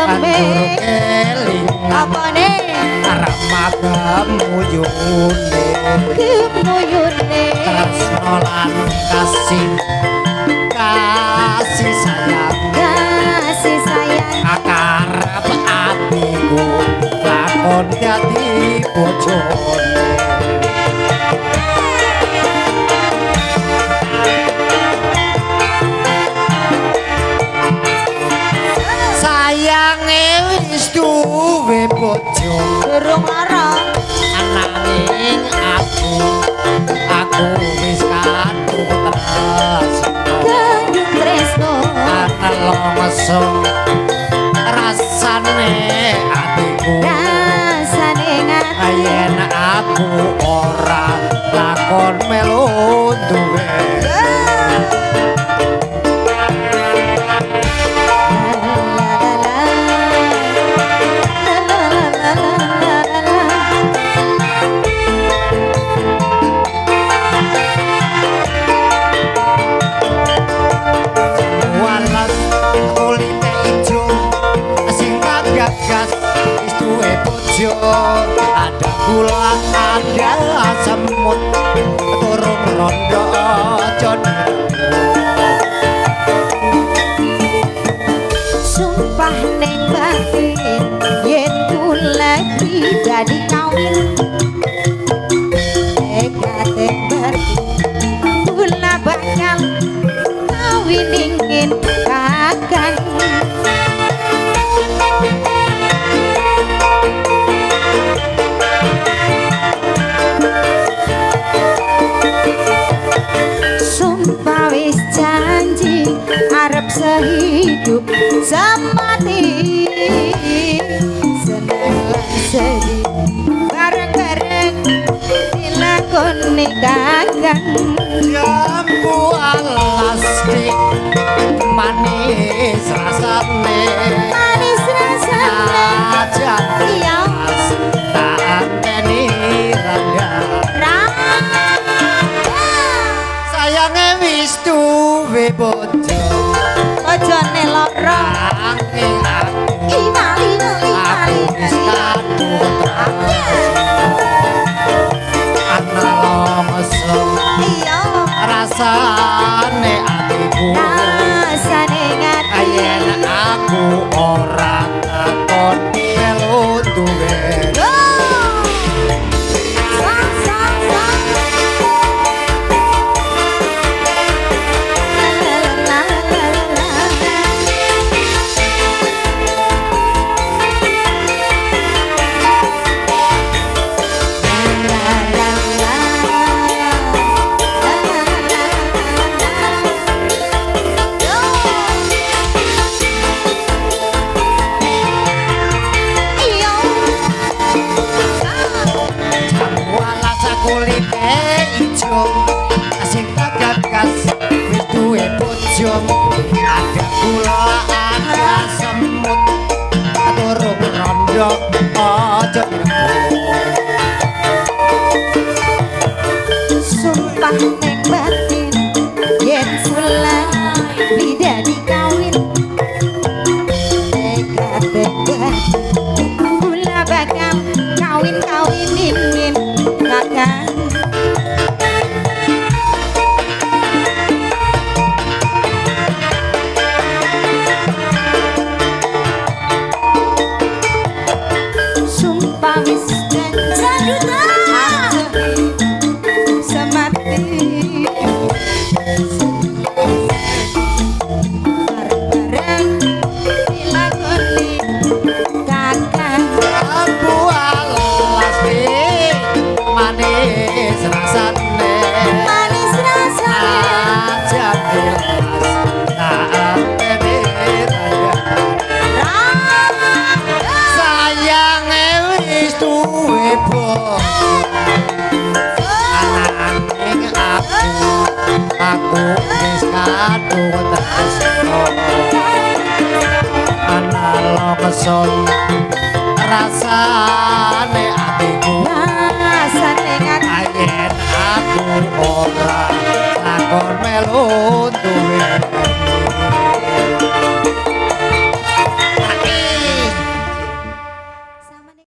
banjur kelingan apane ramagam muyune tresno lan kasih sayang akarep atiku lakon dadi bojone sayange wis duwe bojo durung lara ananging aku wis kadung tresno ana lomeso rasane atiku yen aku ora lakon melu duwe ada gula ada semut turun rondo sumpah neng batin yen ku lagi jadi kawin tekate batin kula bakal kawin ingin kakang sehidup semati senang lan sedih bareng-bareng dilakoni kakang jambu alastik manis rasane iya tak anteni rangga sayange wis duwe bojo bojone lara imali ana lomeso iya rasane atiku rasane ngati yen aku ora takon melu duwe ada gula ada semut turun rondo ojo sumpah neng batin yen kula bidadi kawin tekate kula bakal kawin ingin kakang aku wis kadung tresno ana lomeso rasane atiku rasane ngati yen aku ora takon melu